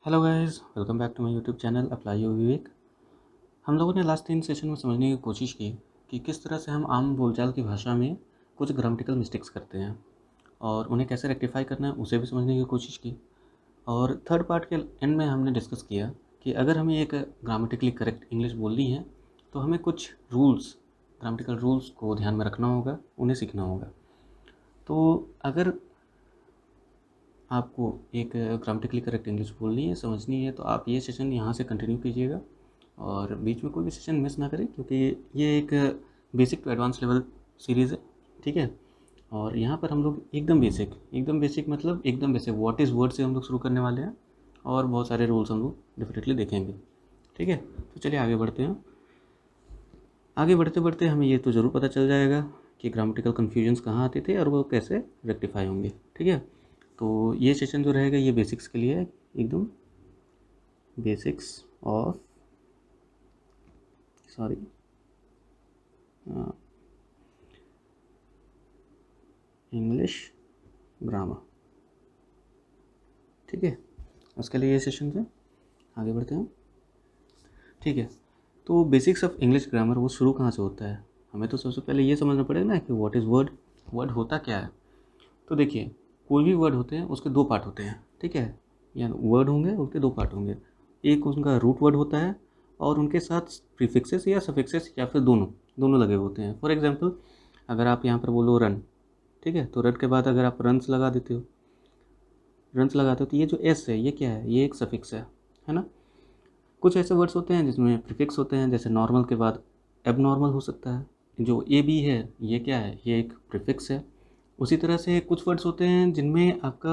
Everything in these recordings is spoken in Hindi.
Hello guys, welcome back to my YouTube channel apply your Vivek. हम लोगों ने लास्ट 3 सेशन में समझने की कोशिश की कि किस तरह से हम आम बोलचाल की भाषा में कुछ ग्रामेटिकल मिस्टेक्स करते हैं और उन्हें कैसे रेक्टिफाई करना है उसे भी समझने की कोशिश की। और थर्ड पार्ट के एंड में हमने डिस्कस किया कि अगर हमें एक ग्रामेटिकली करेक्ट इंग्लिश बोलनी है तो हमें कुछ रूल्स, ग्रामेटिकल रूल्स को ध्यान में रखना होगा, उन्हें सीखना होगा। तो अगर आपको एक ग्रामेटिकली करेक्ट इंग्लिश बोलनी है, समझनी है, तो आप ये सेशन यहाँ से कंटिन्यू कीजिएगा और बीच में कोई भी सेशन मिस ना करें, क्योंकि ये एक basic to advance level series है। ठीक है, और यहाँ पर हम लोग एकदम बेसिक मतलब एकदम बेसिक व्हाट इज़ वर्ड से हम लोग शुरू करने वाले हैं और बहुत सारे रूल्स हम लोग डेफिनेटली देखेंगे। ठीक है, तो चलिए आगे बढ़ते हैं। आगे बढ़ते बढ़ते हमें ये तो ज़रूर पता चल जाएगा कि ग्रामेटिकल कन्फ्यूजन्स कहाँ आते थे और वो कैसे रेक्टिफाई होंगे। ठीक है, तो ये सेशन जो रहेगा ये बेसिक्स के लिए है, एकदम बेसिक्स ऑफ इंग्लिश ग्रामर। ठीक है, उसके लिए ये सेशन है। आगे बढ़ते हैं। ठीक है, तो बेसिक्स ऑफ इंग्लिश ग्रामर वो शुरू कहाँ से होता है? हमें तो सबसे पहले ये समझना पड़ेगा ना कि व्हाट इज़ वर्ड, वर्ड होता क्या है। तो देखिए, कोई भी वर्ड होते हैं उसके दो पार्ट होते हैं। ठीक है, या वर्ड होंगे उसके दो पार्ट होंगे। एक उनका रूट वर्ड होता है और उनके साथ प्रीफिक्सेस या सफिक्सेस या फिर दोनों दोनों लगे होते हैं। फॉर एग्जांपल, अगर आप यहाँ पर बोलो रन, ठीक है, तो रन के बाद अगर आप रन्स लगा देते हो, रन्स लगाते हो, तो ये जो एस है ये क्या है? ये एक सफिक्स है ना। कुछ ऐसे वर्ड्स होते हैं जिसमें प्रीफिक्स होते हैं, जैसे नॉर्मल के बाद एबनॉर्मल हो सकता है। जो ए बी है ये क्या है? ये एक प्रीफिक्स है। उसी तरह से कुछ वर्ड्स होते हैं जिनमें आपका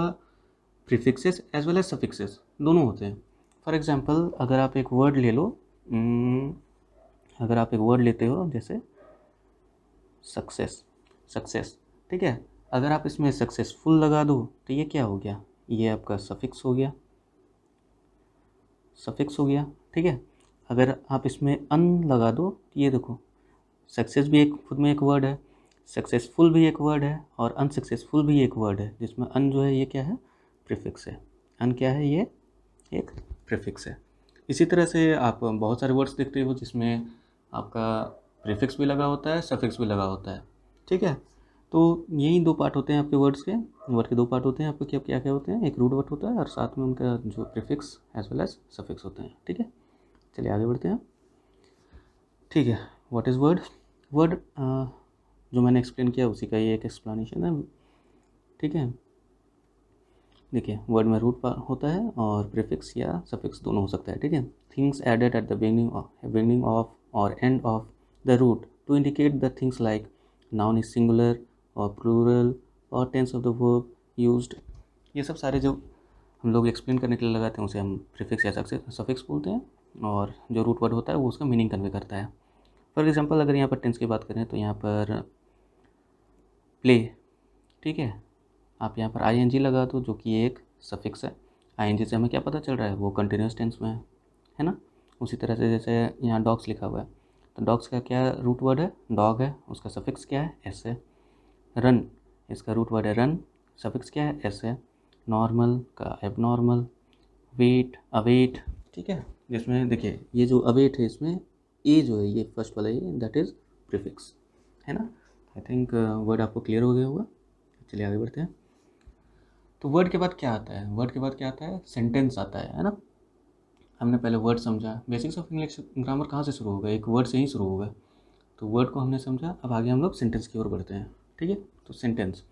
prefixes as well as suffixes दोनों होते हैं। फॉर एग्जांपल, अगर आप एक वर्ड ले लो, अगर आप एक वर्ड लेते हो जैसे सक्सेस, सक्सेस, ठीक है, अगर आप इसमें सक्सेसफुल लगा दो तो ये क्या हो गया? ये आपका सफिक्स हो गया, सफिक्स हो गया। ठीक है, अगर आप इसमें अन लगा दो तो ये देखो, सक्सेस भी एक खुद में एक वर्ड है, सक्सेसफुल भी एक वर्ड है और अनसक्सेसफुल भी एक वर्ड है, जिसमें अन जो है ये क्या है? प्रीफिक्स है। अन क्या है? ये एक प्रीफिक्स है। इसी तरह से आप बहुत सारे वर्ड्स देखते हो जिसमें आपका प्रीफिक्स भी लगा होता है, सफिक्स भी लगा होता है। ठीक है, तो यही दो पार्ट होते हैं आपके वर्ड्स के। वर्ड के दो पार्ट होते हैं आपके, क्या क्या क्या होते हैं? एक रूट वर्ड होता है और साथ में उनका जो prefix as well as suffix होते हैं। ठीक है, चलिए आगे बढ़ते हैं। ठीक है, व्हाट इज़ वर्ड? वर्ड जो मैंने एक्सप्लेन किया उसी का ये एक एक्सप्लेनेशन है। ठीक है, देखिए, वर्ड में रूट होता है और प्रीफिक्स या सफिक्स दोनों हो सकता है। ठीक है, things added at the beginning of और end of the root to indicate the things like noun is singular और प्लूरल और tense of the verb used. ये सब सारे जो हम लोग एक्सप्लेन करने के लिए लगाते हैं उसे हम प्रीफिक्स या सफिक्स बोलते हैं, और जो रूट वर्ड होता है वो उसका मीनिंग कन्वे करता है। फॉर एग्जाम्पल, अगर यहाँ पर टेंस की बात करें तो यहाँ पर प्ले, ठीक है, आप यहाँ पर आई लगा दो जो कि एक सफिक्स है। आई से हमें क्या पता चल रहा है? वो कंटिन्यूस टेंस में है ना। उसी तरह से जैसे यहाँ डॉग्स लिखा हुआ है, तो डॉग्स का क्या रूट वर्ड है? डॉग है, उसका सफिक्स क्या है? एस है। रन, इसका रूट वर्ड है रन, सफिक्स क्या है? एस है। नॉर्मल का एबनॉर्मल, वेट, अवेट, ठीक है, जिसमें देखिए ये जो अवेट है इसमें ए जो है ये फर्स्ट वाला ये दैट इज़ प्रीफिक्स, है ना। आई थिंक वर्ड आपको क्लियर हो गया होगा। चलिए आगे बढ़ते हैं। तो वर्ड के बाद क्या आता है? वर्ड के बाद क्या आता है? सेंटेंस आता है ना। हमने पहले वर्ड समझा, बेसिक्स ऑफ इंग्लिश ग्रामर कहाँ से शुरू होगा? एक वर्ड से ही शुरू होगा। तो वर्ड को हमने समझा, अब आगे हम लोग सेंटेंस की ओर बढ़ते हैं। ठीक है, तो सेंटेंस,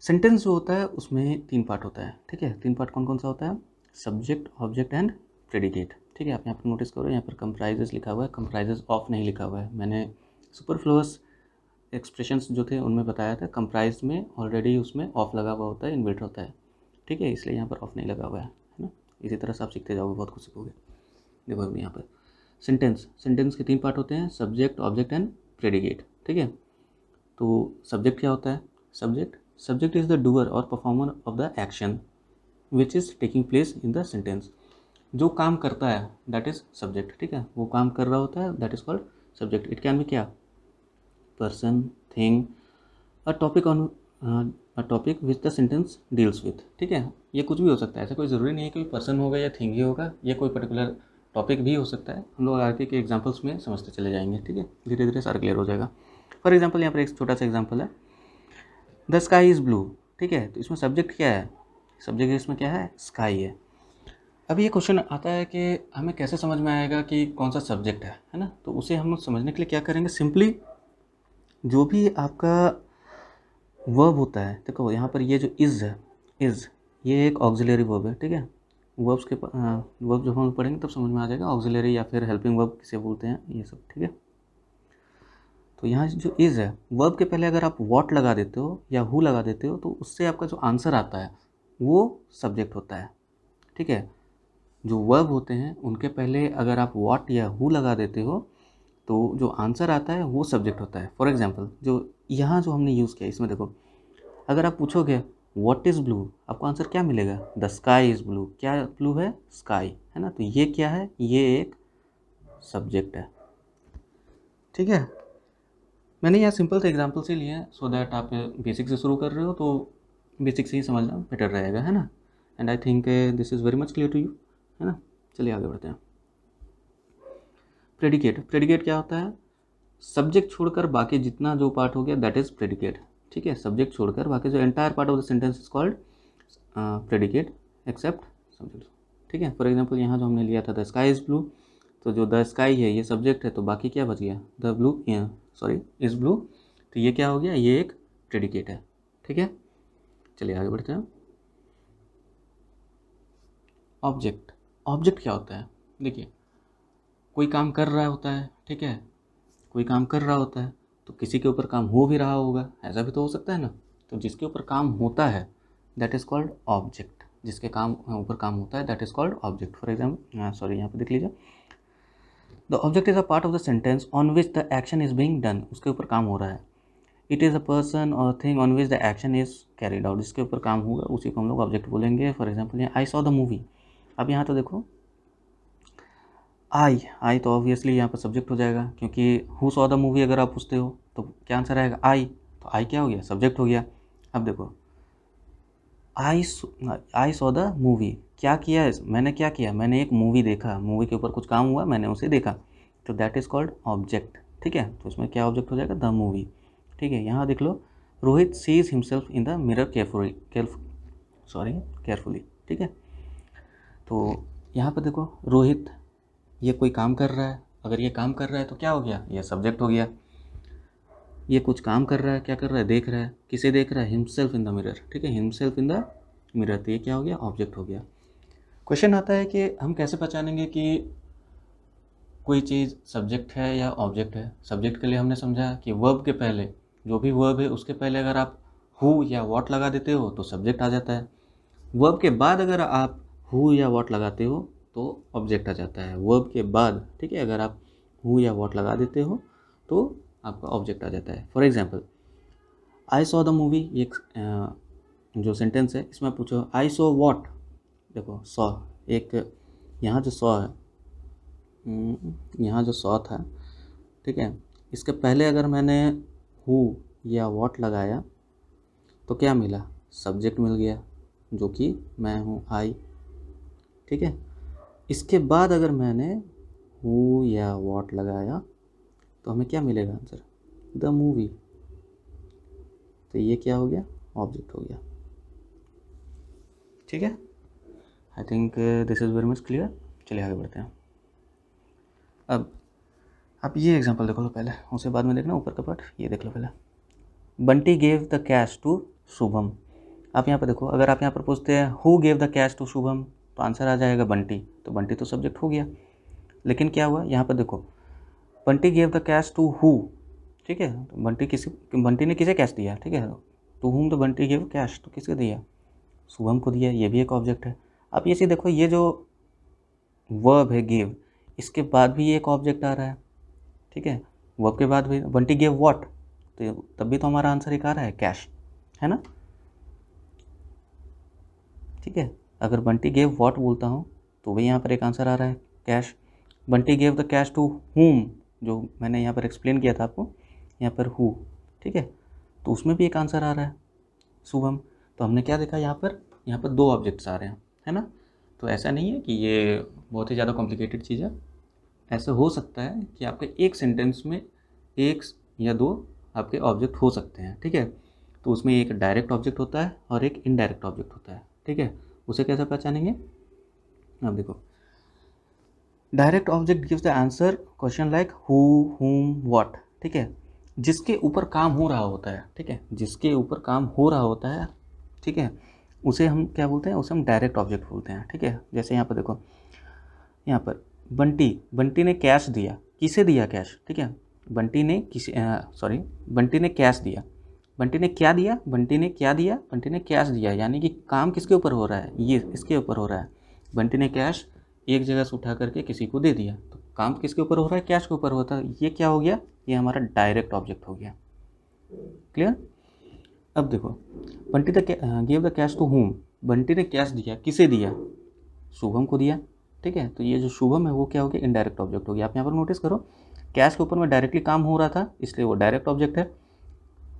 सेंटेंस जो होता है उसमें 3 पार्ट होता है। ठीक है, 3 पार्ट कौन कौन सा होता है? Subject, object and predicate. ठीक है, आप यहाँ पर नोटिस करो, यहाँ पर कंप्राइजेस लिखा हुआ है, कंप्राइजेस ऑफ नहीं लिखा हुआ है। मैंने सुपरफ्लुअस एक्सप्रेशंस जो थे उनमें बताया था, कंप्राइज में ऑलरेडी उसमें ऑफ लगा हुआ होता है, इन्वर्ट होता है। ठीक है, इसलिए यहाँ पर ऑफ नहीं लगा हुआ है ना। इसी तरह से आप सीखते जाओगे, बहुत कुछ सीखोगे। देखो अभी यहाँ पर सेंटेंस, सेंटेंस के 3 पार्ट होते हैं, सब्जेक्ट, ऑब्जेक्ट एंड प्रेडिकेट। ठीक है, तो सब्जेक्ट क्या होता है? Subject, subject is the doer और performer of the action which is taking place in the sentence. जो काम करता है दैट इज सब्जेक्ट। ठीक है, वो काम कर रहा होता है that is called subject. It can be क्या? Person, thing, a topic on a topic which the sentence deals with. ठीक है, ये कुछ भी हो सकता है, ऐसा कोई ज़रूरी नहीं है कोई पर्सन होगा या थिंग ही होगा, ये कोई पर्टिकुलर टॉपिक भी हो सकता है। हम लोग आगे के एग्जाम्पल्स में समझते चले जाएंगे। ठीक है, धीरे धीरे सारा क्लियर हो जाएगा। फॉर एग्जाम्पल यहाँ पर एक छोटा सा एग्जाम्पल है, द स्काई इज़ ब्लू। ठीक है, तो इसमें सब्जेक्ट क्या है, सब्जेक्ट इसमें क्या है, स्काई है। अब ये क्वेश्चन आता है कि हमें कैसे समझ में आएगा कि कौन सा सब्जेक्ट है ना। तो उसे हम समझने के लिए क्या करेंगे, सिंपली जो भी आपका वर्ब होता है, देखो यहाँ पर ये जो इज़ है, इज़ ये एक ऑक्सिलरी वर्ब है। ठीक है, वर्ब्स के वर्ब जब हम पढ़ेंगे तब समझ में आ जाएगा, ऑक्सिलरी या फिर हेल्पिंग वर्ब किसे बोलते हैं ये सब। ठीक है, तो यहाँ जो इज़ है, वर्ब के पहले अगर आप वॉट लगा देते हो या हु लगा देते हो तो उससे आपका जो आंसर आता है वो सब्जेक्ट होता है। ठीक है, जो वर्ब होते हैं उनके पहले अगर आप वॉट या हु लगा देते हो तो जो आंसर आता है वो सब्जेक्ट होता है। फॉर एग्जांपल जो यहाँ जो हमने यूज़ किया इसमें देखो, अगर आप पूछोगे व्हाट इज़ ब्लू, आपको आंसर क्या मिलेगा, द स्काई इज़ ब्लू। क्या ब्लू है, स्काई है ना, तो ये क्या है, ये एक सब्जेक्ट है। ठीक है, मैंने यहाँ सिंपल से एग्जांपल से लिए हैं सो दैट आप बेसिक से शुरू कर रहे हो तो बेसिक से ही समझना बेटर रहेगा, है ना। And I think this is very much clear to you, है ना। चलिए आगे बढ़ते हैं। प्रेडिकेट, प्रेडिकेट क्या होता है, सब्जेक्ट छोड़कर बाकी जितना जो पार्ट हो गया दैट इज़ प्रेडिकेट। ठीक है, सब्जेक्ट छोड़कर बाकी जो entire part of the sentence is called predicate except subject. ठीक है, फॉर एग्जांपल यहाँ जो हमने लिया था द स्काई इज़ ब्लू, तो जो द स्काई है ये सब्जेक्ट है, तो बाकी क्या बच गया, the blue sorry is blue, तो ये क्या हो गया, ये एक प्रेडिकेट है। ठीक है, चलिए आगे बढ़ते हैं। ऑब्जेक्ट, ऑब्जेक्ट क्या होता है, देखिए कोई काम कर रहा होता है, ठीक है, कोई काम कर रहा होता है तो किसी के ऊपर काम हो भी रहा होगा, ऐसा भी तो हो सकता है ना। तो जिसके ऊपर काम होता है दैट इज़ कॉल्ड ऑब्जेक्ट, जिसके काम ऊपर काम होता है that is called object. For example sorry यहाँ पे देख लीजिए, the object is a part of the sentence on which the action is being done, उसके ऊपर काम हो रहा है। इट इज़ अ पर्सन और thing on which the action is carried out, जिसके ऊपर काम होगा उसी को हम लोग ऑब्जेक्ट बोलेंगे। For example I saw the movie, अब यहाँ तो देखो आई तो ऑब्वियसली यहाँ पर सब्जेक्ट हो जाएगा, क्योंकि हु सॉ द मूवी अगर आप पूछते हो तो क्या आंसर आएगा, आई, तो आई क्या हो गया, सब्जेक्ट हो गया। अब देखो आई सॉ द मूवी, क्या किया है मैंने, क्या किया मैंने, एक मूवी देखा, मूवी के ऊपर कुछ काम हुआ मैंने उसे देखा, तो दैट इज़ कॉल्ड ऑब्जेक्ट। ठीक है, तो इसमें क्या ऑब्जेक्ट हो जाएगा, द मूवी। ठीक है, यहाँ देख लो, Rohit sees himself in the mirror carefully. ठीक है, तो यहाँ पर देखो रोहित ये कोई काम कर रहा है, अगर ये काम कर रहा है तो क्या हो गया, ये सब्जेक्ट हो गया। ये कुछ काम कर रहा है, क्या कर रहा है, देख रहा है, किसे देख रहा है, हिमसेल्फ इन द मिरर। ठीक है, हिमसेल्फ इन द मिरर, तो ये क्या हो गया, ऑब्जेक्ट हो गया। क्वेश्चन आता है कि हम कैसे पहचानेंगे कि कोई चीज़ सब्जेक्ट है या ऑब्जेक्ट है। सब्जेक्ट के लिए हमने समझा कि वर्ब के पहले, जो भी वर्ब है उसके पहले अगर आप हु या वॉट लगा देते हो तो सब्जेक्ट आ जाता है। वर्ब के बाद अगर आप हु या वॉट लगाते हो तो ऑब्जेक्ट आ जाता है, वर्ब के बाद। ठीक है, अगर आप हु या वॉट लगा देते हो तो आपका ऑब्जेक्ट आ जाता है। For example I saw the movie, ये जो सेंटेंस है इसमें पूछो आई सॉ वॉट, देखो सॉ, एक यहाँ जो सॉ है, यहाँ जो सॉ था, ठीक है, इसके पहले अगर मैंने हु या वॉट लगाया तो क्या मिला, सब्जेक्ट मिल गया जो कि मैं हूँ, आई। ठीक है, इसके बाद अगर मैंने हु या वॉट लगाया तो हमें क्या मिलेगा आंसर, द मूवी, तो ये क्या हो गया, ऑब्जेक्ट हो गया। ठीक है, आई think this is very much clear. चलिए आगे बढ़ते हैं। अब आप ये एग्जांपल देखो लो पहले, उसके बाद में देखना ऊपर का पार्ट, ये देख लो पहले। Bunty gave the cash to Shubham, आप यहाँ पर देखो, अगर आप यहाँ पर पूछते हैं who gave the cash to Shubham तो आंसर आ जाएगा बंटी, तो बंटी तो सब्जेक्ट हो गया। लेकिन क्या हुआ यहाँ पर देखो, Bunty gave the cash to who, ठीक है, तो बंटी ने किसे कैश दिया, ठीक है, टू हुम तो बंटी गेव कैश, तो किसको दिया, शुभम को दिया, ये भी एक ऑब्जेक्ट है। अब ये चीज़ देखो, ये जो वर्ब है गिव, इसके बाद भी एक ऑब्जेक्ट आ रहा है। ठीक है, वर्ब के बाद भी बंटी गिव व्हाट, तो तब भी तो हमारा आंसर एक आ रहा है, कैश, है ना। ठीक है, अगर बंटी गिव व्हाट बोलता हूँ तो भी यहाँ पर एक आंसर आ रहा है, cash. Bunty give the cash to whom, जो मैंने यहाँ पर एक्सप्लेन किया था आपको, यहाँ पर हु, ठीक है, तो उसमें भी एक आंसर आ रहा है, शुभम। तो हमने क्या देखा यहाँ पर दो ऑब्जेक्ट्स आ रहे हैं, है ना। तो ऐसा नहीं है कि ये बहुत ही ज़्यादा कॉम्प्लिकेटेड चीज़ है। ऐसा हो सकता है कि आपके एक सेंटेंस में एक या दो आपके ऑब्जेक्ट हो सकते हैं, ठीक है। तो उसमें एक डायरेक्ट ऑब्जेक्ट होता है और एक इनडायरेक्ट ऑब्जेक्ट होता है, ठीक है। उसे कैसे पहचानेंगे, अब देखो, direct object gives the answer question like who, हुम, व्हाट, ठीक है। जिसके ऊपर काम हो रहा होता है, ठीक है, जिसके ऊपर काम हो रहा होता है, ठीक है, उसे हम क्या बोलते हैं, उसे हम डायरेक्ट ऑब्जेक्ट बोलते हैं, ठीक है। जैसे यहाँ पर देखो, यहाँ पर बंटी ने कैश दिया, किसे दिया कैश, ठीक है। बंटी ने बंटी ने कैश दिया, बंटी ने क्या दिया, बंटी ने क्या दिया, बंटी ने कैश दिया, यानी कि काम किसके ऊपर हो रहा है, ये इसके ऊपर हो रहा है। बंटी ने कैश एक जगह से उठा करके किसी को दे दिया, तो काम किसके ऊपर हो रहा है, कैश के ऊपर होता है। ये क्या हो गया, ये हमारा डायरेक्ट ऑब्जेक्ट हो गया। क्लियर। अब देखो, Bunty give the cash to whom, Bunty ने कैश दिया, किसे दिया, शुभम को दिया, ठीक है। तो ये जो शुभम है वो क्या हो गया, इनडायरेक्ट ऑब्जेक्ट हो गया। आप यहाँ पर नोटिस करो, कैश के ऊपर में डायरेक्टली काम हो रहा था इसलिए वो डायरेक्ट ऑब्जेक्ट है।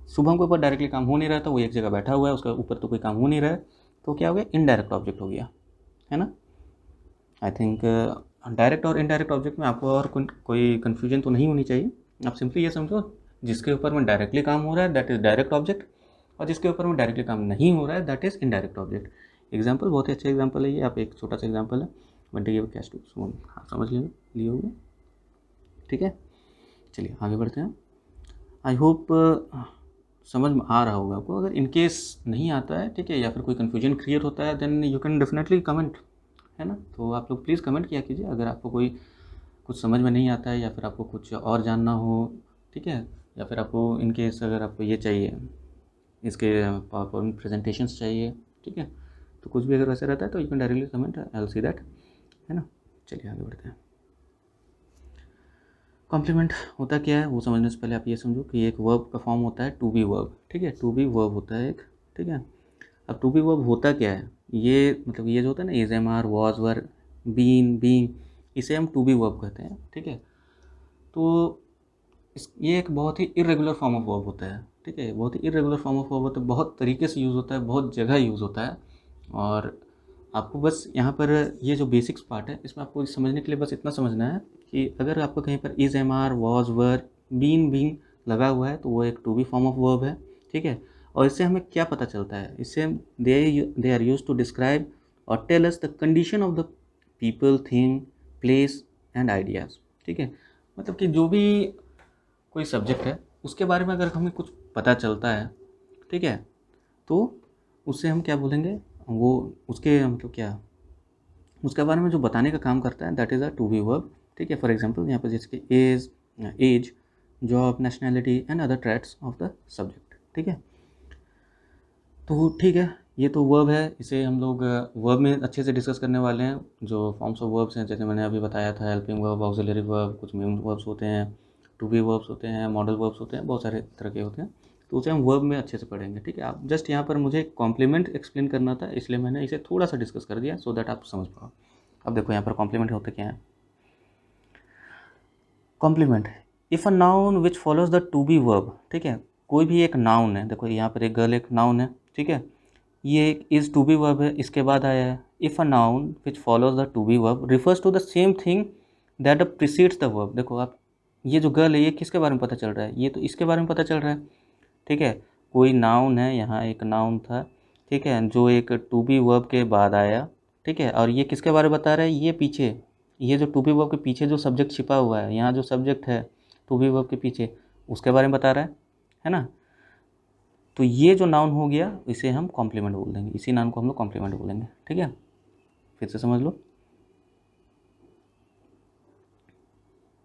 शुभम के ऊपर डायरेक्टली काम हो नहीं रहा था, वो एक जगह बैठा हुआ है, उसके ऊपर तो कोई काम हो नहीं रहा है, तो क्या हो गया, इनडायरेक्ट ऑब्जेक्ट हो गया, है ना। आई थिंक डायरेक्ट और इनडायरेक्ट ऑब्जेक्ट में आपको और कोई कन्फ्यूजन तो नहीं होनी चाहिए। आप सिंपली ये समझो, जिसके ऊपर में डायरेक्टली काम हो रहा है दैट इज़ डायरेक्ट ऑब्जेक्ट, और जिसके ऊपर में डायरेक्टली काम नहीं हो रहा है that is indirect object. Example बहुत ही अच्छा एग्जाम्पल है ये, आप एक छोटा सा एग्जाम्पल है, Bunty give cash to Shubham, हाँ समझ लिए होंगे, ठीक है। चलिए आगे बढ़ते हैं। आई होप समझ में आ रहा होगा आपको। अगर इनकेस नहीं आता है, ठीक है, या फिर कोई कन्फ्यूजन क्रिएट होता है, then you can definitely comment, है ना। तो आप लोग प्लीज़ कमेंट किया कीजिए अगर आपको कोई कुछ समझ में नहीं आता है, या फिर आपको कुछ और जानना हो, ठीक है, या फिर आपको इनकेस अगर आपको ये चाहिए, इसके पावर पॉइंट प्रेजेंटेशंस चाहिए, ठीक है, तो कुछ भी अगर वैसे रहता है तो you can directly comment, I will see that, है ना। चलिए आगे बढ़ते हैं। कॉम्प्लीमेंट होता क्या है वो समझने से पहले आप ये समझो कि एक वर्ब का फॉर्म होता है टू बी वर्ब, ठीक है, टू बी वर्ब होता है एक, ठीक है। अब टू बी वर्ब होता क्या है, ये मतलब ये जो होता है ना, is, am, are, was, were, been, being, इसे हम टू बी वर्ब कहते हैं, ठीक है। तो ये एक बहुत ही इरेगुलर फॉर्म ऑफ वर्ब होता है, ठीक है, बहुत ही इरेगुलर फॉर्म ऑफ वर्ब होता है, बहुत तरीके से यूज़ होता है, बहुत जगह यूज़ होता है। और आपको बस यहाँ पर ये जो बेसिक्स पार्ट है इसमें आपको समझने के लिए बस इतना समझना है कि अगर आपको कहीं पर is, am, are, was, were, been, being लगा हुआ है तो वो एक to be form of verb है, ठीक है। और इससे हमें क्या पता चलता है, इससे they are use to describe और tell us the condition of the people, thing, place and ideas, ठीक है। मतलब कि जो भी कोई सब्जेक्ट है उसके बारे में अगर हमें कुछ पता चलता है, ठीक है, तो उससे हम क्या बोलेंगे, वो उसके मतलब क्या, उसके बारे में जो बताने का काम करता है that is a to be verb, ठीक है। फॉर एग्जांपल यहाँ पर जैसे age, age, job, nationality and other traits of the subject, ठीक है। तो ठीक है, ये तो वर्ब है, इसे हम लोग वर्ब में अच्छे से डिस्कस करने वाले हैं। जो फॉर्म्स ऑफ वर्ब्स हैं जैसे मैंने अभी बताया था, हेल्पिंग वर्ब, ऑक्सिलरी वर्ब, कुछ मेन वर्ब्स होते हैं, टू बी वर्ब्स होते हैं, मॉडल वर्ब्स होते हैं, बहुत सारे तरह के होते हैं, तो उसे हम वर्ब में अच्छे से पढ़ेंगे, ठीक है। आप जस्ट यहाँ पर मुझे कॉम्प्लीमेंट एक्सप्लेन करना था इसलिए मैंने इसे थोड़ा सा डिस्कस कर दिया सो दैट आप समझ पाओ। अब देखो यहाँ पर कॉम्प्लीमेंट होते क्या है। Complement, if a noun which follows the to be verb, ठीक है, कोई भी एक नाउन है, देखो यहाँ पर एक गर्ल एक नाउन है, ठीक है, ये एक इज़ टू बी वर्ब है, इसके बाद आया है if a noun which follows the to be verb refers to the same thing that precedes the verb. देखो आप, ये जो गर्ल है ये किसके बारे में पता चल रहा है, ये तो इसके बारे में पता चल रहा है, ठीक है। कोई नाउन है, यहाँ एक नाउन था, ठीक है, जो एक टू बी वर्ब के बाद आया, ठीक है, और ये किसके बारे में बता रहा है, ये पीछे, ये जो टू बी वर्ब के पीछे जो सब्जेक्ट छिपा हुआ है, यहाँ जो सब्जेक्ट है टू बी वर्ब के पीछे उसके बारे में बता रहा है ना। तो ये जो नाउन हो गया इसे हम कॉम्प्लीमेंट बोल देंगे, इसी नाउन को हम लोग कॉम्प्लीमेंट बोलेंगे, ठीक है। फिर से समझ लो,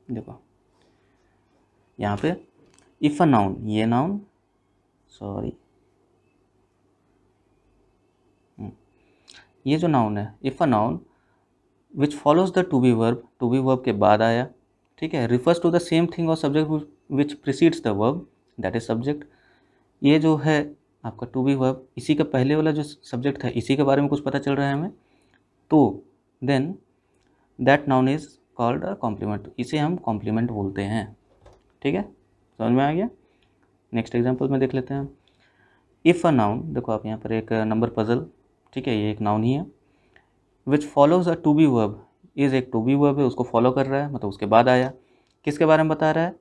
देखो यहाँ पे इफ़ अ नाउन, ये नाउन, सॉरी, ये जो नाउन है if a noun which follows the to be verb के बाद आया, ठीक है, refers to the same thing और subject which precedes the verb that is subject. ये जो है आपका टू बी वर्ब, इसी का पहले वाला जो सब्जेक्ट है इसी के बारे में कुछ पता चल रहा है हमें, तो then that noun is called a complement, इसे हम कॉम्प्लीमेंट बोलते हैं, ठीक है। समझ में आ गया। नेक्स्ट एग्जाम्पल में देख लेते हैं। इफ़ अ नाउन, देखो आप यहाँ पर एक नंबर पजल, ठीक है, ये एक नाउन ही है, which follows a to be verb, is एक टू बी वर्ब है, उसको फॉलो कर रहा है, मतलब उसके बाद आया, किसके बारे में बता रहा है,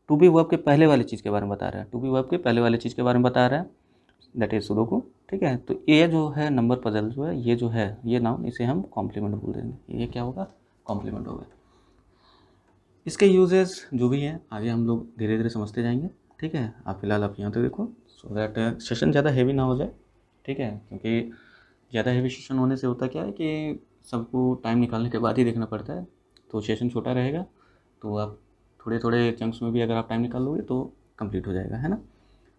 टू बी वर्ब के पहले वाली चीज़ के बारे में बता रहा है, टू बी वर्ब के पहले वाली चीज़ के बारे में बता रहा है, दैट इज सुडोकू, ठीक है। तो ये जो है नंबर पजल जो है, ये जो है ये नाउन, इसे हम कॉम्प्लीमेंट बोल देंगे, ये क्या होगा, कॉम्प्लीमेंट होगा। इसके यूजेस जो भी हैं आगे हम लोग धीरे धीरे समझते जाएंगे, ठीक है। आप फिलहाल आप यहाँ तक देखो, सो दैट सेशन ज़्यादा हैवी ना हो जाए, ठीक है, क्योंकि ज़्यादा हैवी सेशन होने से होता क्या है कि सबको टाइम निकालने के बाद ही देखना पड़ता है, तो सेशन छोटा रहेगा, तो आप थोड़े थोड़े चंक्स में भी अगर आप टाइम निकाल लोगे तो कंप्लीट हो जाएगा, है ना।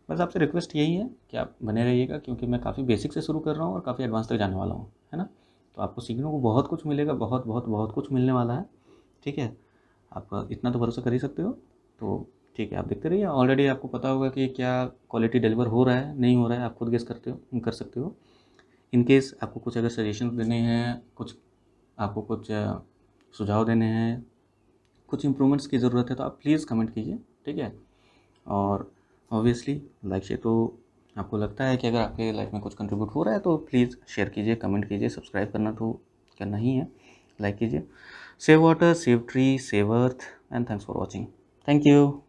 बस आपसे रिक्वेस्ट यही है कि आप बने रहिएगा, क्योंकि मैं काफ़ी बेसिक से शुरू कर रहा हूँ और काफ़ी एडवांस तक जाने वाला हूँ, है ना। तो आपको सीखने को बहुत कुछ मिलेगा, बहुत बहुत बहुत कुछ मिलने वाला है, ठीक है। आप इतना तो भरोसा कर ही सकते हो, तो ठीक है, आप देखते रहिए। ऑलरेडी आपको पता होगा कि क्या क्वालिटी डिलीवर हो रहा है, नहीं हो रहा है, आप खुद गेस कर सकते हो। इन केस आपको कुछ अगर सजेशन देने हैं, कुछ आपको कुछ सुझाव देने हैं, कुछ इम्प्रूवमेंट्स की ज़रूरत है, तो आप प्लीज़ कमेंट कीजिए, ठीक है। और ऑब्वियसली लाइक से, तो आपको लगता है कि अगर आपके लाइफ में कुछ कंट्रीब्यूट हो रहा है तो प्लीज़ शेयर कीजिए, कमेंट कीजिए, सब्सक्राइब करना तो करना ही है, लाइक कीजिए। Save water, save tree, save earth, and thanks for watching. Thank you.